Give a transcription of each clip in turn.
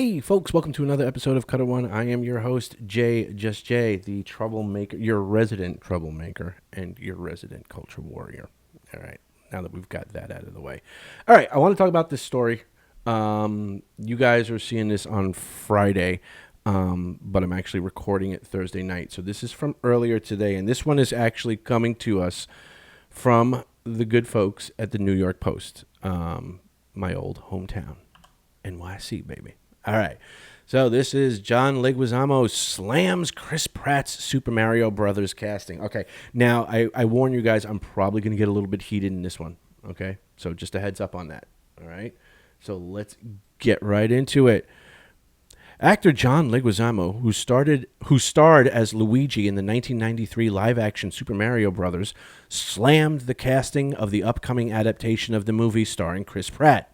Hey, folks, welcome to another episode of Cutter One. I am your host, Jay, just Jay, the troublemaker, your resident troublemaker, and your resident culture warrior. All right, now that we've got that out of the way. All right, I want to talk about this story. You guys are seeing this on Friday, but I'm actually recording it Thursday night. So this is from earlier today, and this one is actually coming to us from the good folks at the New York Post, my old hometown, NYC, baby. All right, so this is John Laguizamo slams Chris Pratt's Super Mario Brothers casting. Okay, now I warn you guys, I'm probably going to get a little bit heated in this one, okay? So just a heads up on that, all right? So let's get right into it. Actor John Laguizamo, who starred as Luigi in the 1993 live-action Super Mario Brothers, slammed the casting of the upcoming adaptation of the movie starring Chris Pratt.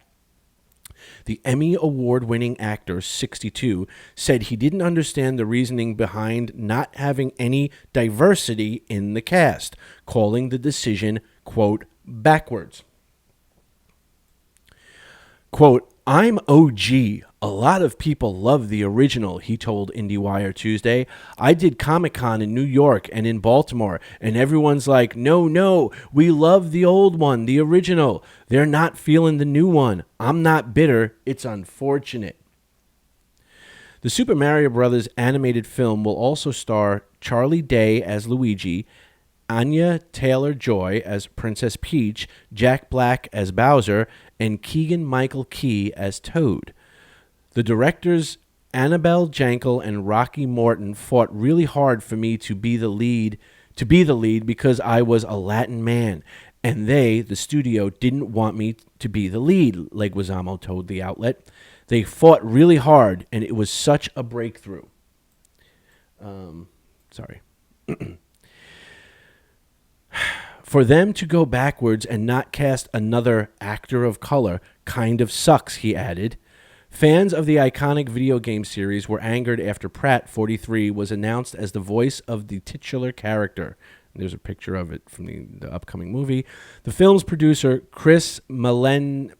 The Emmy Award-winning actor, 62, said he didn't understand the reasoning behind not having any diversity in the cast, calling the decision, quote, backwards. Quote, I'm OG. A lot of people love the original, he told IndieWire Tuesday. I did Comic-Con in New York and in Baltimore, and everyone's like, no, we love the old one, the original. They're not feeling the new one. I'm not bitter. It's unfortunate. The Super Mario Bros. Animated film will also star Charlie Day as Luigi, Anya Taylor-Joy as Princess Peach, Jack Black as Bowser, and Keegan-Michael Key as Toad. The directors Annabelle Jankel and Rocky Morton fought really hard for me to be the lead because I was a Latin man, and they, the studio, didn't want me to be the lead, Leguizamo told the outlet. They fought really hard, and it was such a breakthrough. For them to go backwards and not cast another actor of color kind of sucks, he added. Fans of the iconic video game series were angered after Pratt, 43, was announced as the voice of the titular character. There's a picture of it from the upcoming movie. The film's producer, Chris Meledandri,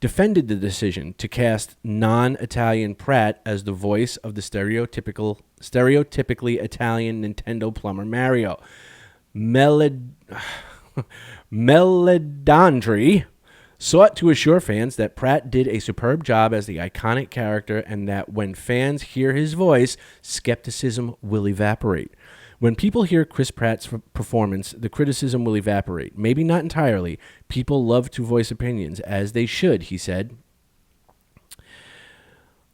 defended the decision to cast non-Italian Pratt as the voice of the stereotypically Italian Nintendo plumber Mario. Meledandri sought to assure fans that Pratt did a superb job as the iconic character and that when fans hear his voice, skepticism will evaporate. When people hear Chris Pratt's performance, the criticism will evaporate. Maybe not entirely. People love to voice opinions, as they should, he said.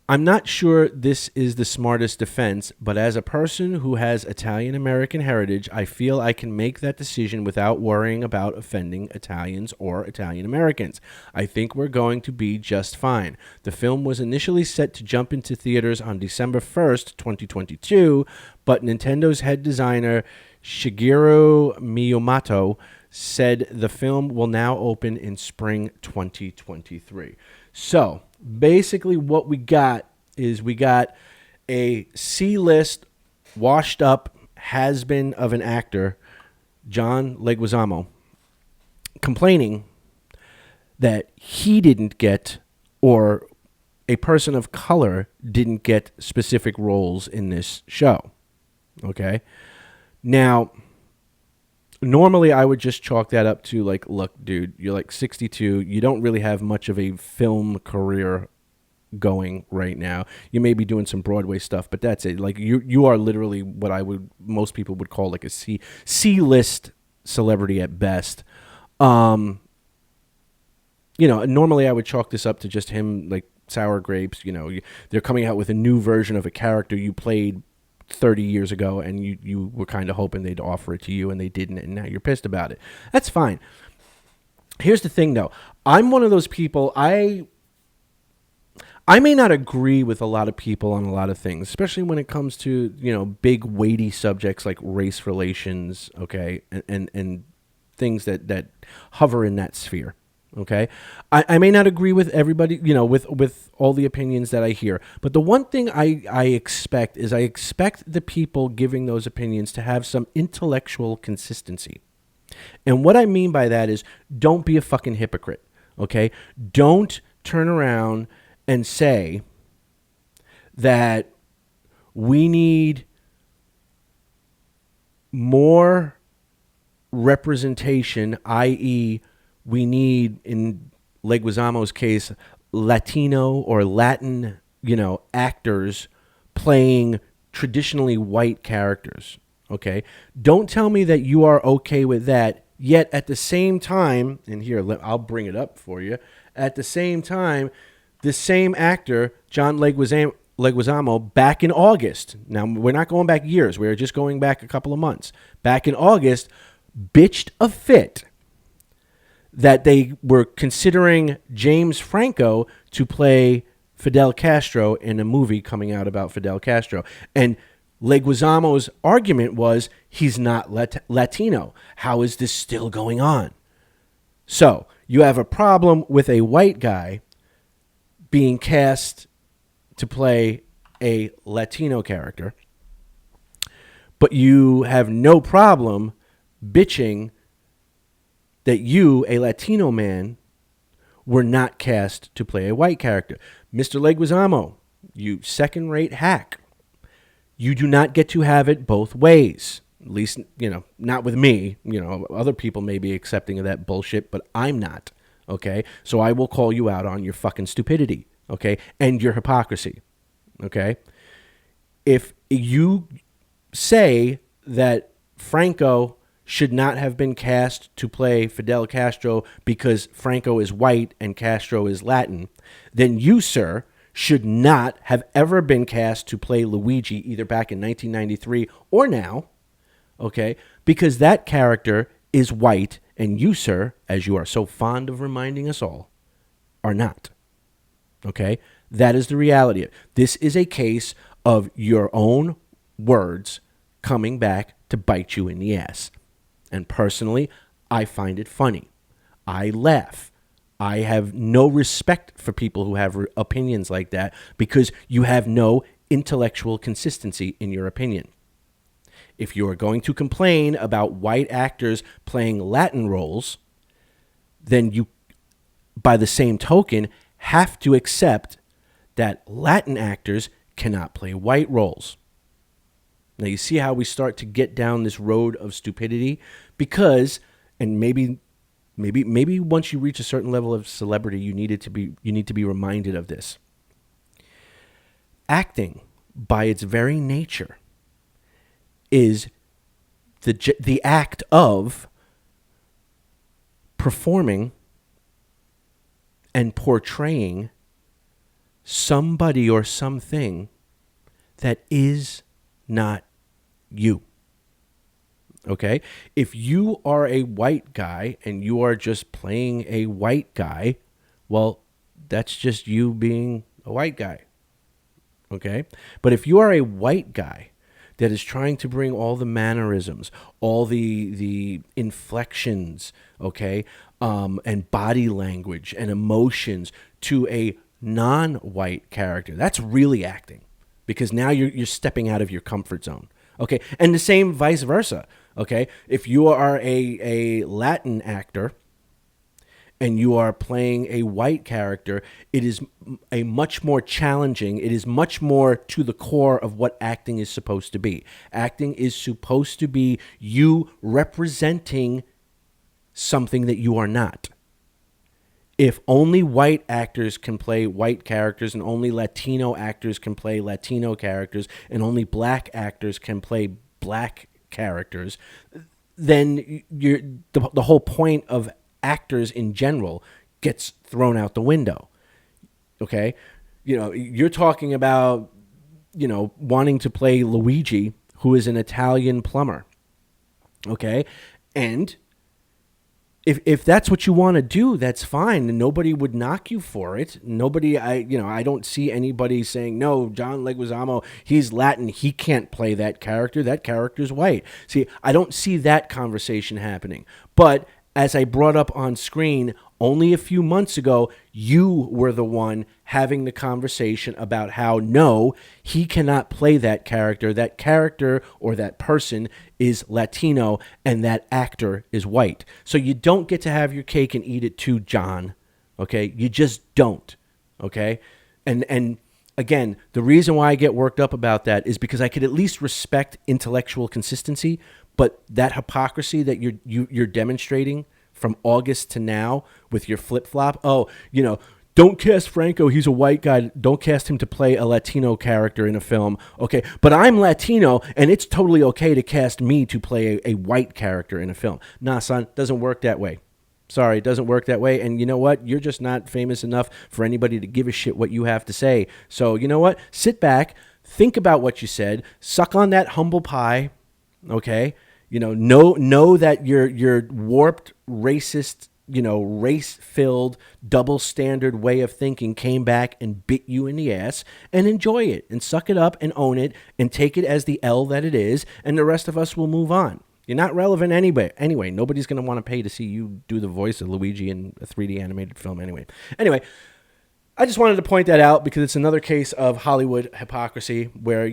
I'm not sure this is the smartest defense, but as a person who has Italian-American heritage, I feel I can make that decision without worrying about offending Italians or Italian-Americans. I think we're going to be just fine. The film was initially set to jump into theaters on December 1st, 2022, but Nintendo's head designer Shigeru Miyamoto said the film will now open in spring 2023. So, basically what we got is we got a C-list, washed-up, has-been of an actor, John Leguizamo, complaining that he didn't get, or a person of color didn't get specific roles in this show. Okay? Now, normally I would just chalk that up to like, look, dude, you're like 62. You don't really have much of a film career going right now. You may be doing some Broadway stuff, but that's it. Like you are literally what most people would call like a C-list celebrity at best. Normally I would chalk this up to just him like sour grapes. They're coming out with a new version of a character you played 30 years ago, and you were kind of hoping they'd offer it to you, and they didn't, and now you're pissed about it. That's fine. Here's the thing, though. I'm one of those people, I may not agree with a lot of people on a lot of things, especially when it comes to, big, weighty subjects like race relations, okay, and things that hover in that sphere. Okay, I may not agree with everybody, with all the opinions that I hear. But the one thing I expect the people giving those opinions to have some intellectual consistency. And what I mean by that is don't be a fucking hypocrite. Okay? Don't turn around and say that we need more representation, i.e., we need, in Leguizamo's case, Latino or Latin, actors playing traditionally white characters. Okay? Don't tell me that you are okay with that, yet at the same time, and here, I'll bring it up for you. At the same time, the same actor, John Leguizamo, back in August, now we're not going back years, we're just going back a couple of months, back in August, bitched a fit that they were considering James Franco to play Fidel Castro in a movie coming out about Fidel Castro. And Leguizamo's argument was he's not Latino. How is this still going on? So you have a problem with a white guy being cast to play a Latino character, but you have no problem bitching that you, a Latino man, were not cast to play a white character. Mr. Leguizamo, you second-rate hack. You do not get to have it both ways. At least, not with me. Other people may be accepting of that bullshit, but I'm not. Okay? So I will call you out on your fucking stupidity. Okay? And your hypocrisy. Okay? If you say that Franco should not have been cast to play Fidel Castro because Franco is white and Castro is Latin, then you, sir, should not have ever been cast to play Luigi either back in 1993 or now, okay? Because that character is white and you, sir, as you are so fond of reminding us all, are not, okay? That is the reality. This is a case of your own words coming back to bite you in the ass. And personally, I find it funny. I laugh. I have no respect for people who have opinions like that because you have no intellectual consistency in your opinion. If you are going to complain about white actors playing Latin roles, then you, by the same token, have to accept that Latin actors cannot play white roles. Now, you see how we start to get down this road of stupidity? Because, and maybe once you reach a certain level of celebrity, you need to be reminded of this. Acting, by its very nature, is the act of performing and portraying somebody or something that is not you. Okay? If you are a white guy and you are just playing a white guy, well, that's just you being a white guy. Okay? But if you are a white guy that is trying to bring all the mannerisms, all the inflections, okay, and body language and emotions to a non-white character, that's really acting. Because now you're stepping out of your comfort zone. Okay, and the same vice versa. Okay, if you are a Latin actor and you are playing a white character, it is a much more challenging, it is much more to the core of what acting is supposed to be. Acting is supposed to be you representing something that you are not. If only white actors can play white characters and only Latino actors can play Latino characters and only black actors can play black characters, then the whole point of actors in general gets thrown out the window. Okay? You're talking about, wanting to play Luigi, who is an Italian plumber. Okay? And If that's what you want to do, that's fine. And nobody would knock you for it. I don't see anybody saying, no, John Leguizamo, he's Latin. He can't play that character. That character's white. See, I don't see that conversation happening. But as I brought up on screen, only a few months ago, you were the one having the conversation about how, no, he cannot play that character. That character or that person is Latino and that actor is white. So you don't get to have your cake and eat it too, John. Okay, you just don't. Okay, and again, the reason why I get worked up about that is because I could at least respect intellectual consistency, but that hypocrisy that you're demonstrating from August to now with your flip flop. Oh, don't cast Franco. He's a white guy. Don't cast him to play a Latino character in a film. Okay, but I'm Latino, and it's totally okay to cast me to play a white character in a film. Nah, son, doesn't work that way. Sorry, it doesn't work that way. And you know what? You're just not famous enough for anybody to give a shit what you have to say. So you know what? Sit back, think about what you said, suck on that humble pie, okay? Know that your warped, racist, race-filled, double standard way of thinking came back and bit you in the ass, and enjoy it and suck it up and own it and take it as the L that it is, and the rest of us will move on. You're not relevant anyway. Nobody's going to want to pay to see you do the voice of Luigi in a 3D animated film anyway. Anyway, I just wanted to point that out because it's another case of Hollywood hypocrisy where,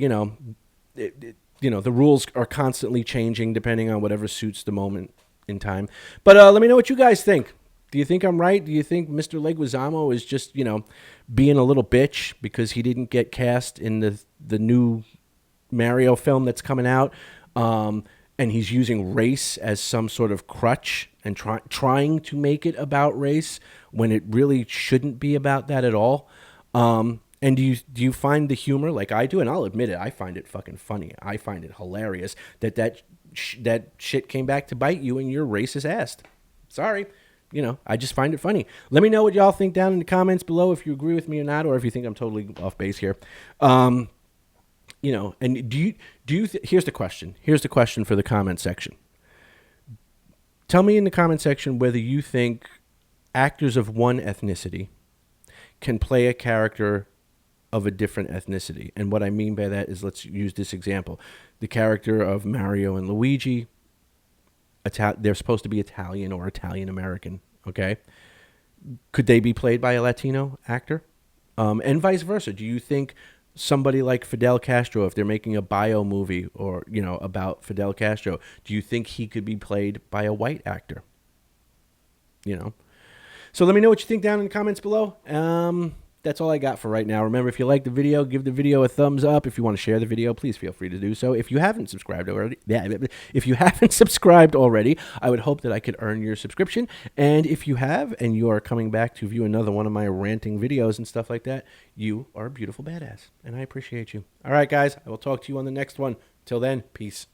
the rules are constantly changing depending on whatever suits the moment in time. But let me know what you guys think. Do you think I'm right? Do you think Mr. Leguizamo is just, being a little bitch because he didn't get cast in the new Mario film that's coming out? And he's using race as some sort of crutch and trying to make it about race when it really shouldn't be about that at all. And do you find the humor like I do? And I'll admit it, I find it fucking funny. I find it hilarious that shit came back to bite you and your racist ass. Sorry. I just find it funny. Let me know what y'all think down in the comments below if you agree with me or not, or if you think I'm totally off base here. And do you here's the question. Here's the question for the comment section. Tell me in the comment section whether you think actors of one ethnicity can play a character of a different ethnicity. And what I mean by that is, let's use this example. The character of Mario and Luigi, they're supposed to be Italian or Italian American, okay? Could they be played by a Latino actor? And vice versa. Do you think somebody like Fidel Castro, if they're making a bio movie or, about Fidel Castro, do you think he could be played by a white actor? So let me know what you think down in the comments below. That's all I got for right now. Remember, if you like the video, give the video a thumbs up. If you want to share the video, please feel free to do so. If you haven't subscribed already, I would hope that I could earn your subscription. And if you have, and you are coming back to view another one of my ranting videos and stuff like that, you are a beautiful badass, and I appreciate you. All right, guys, I will talk to you on the next one. Till then, peace.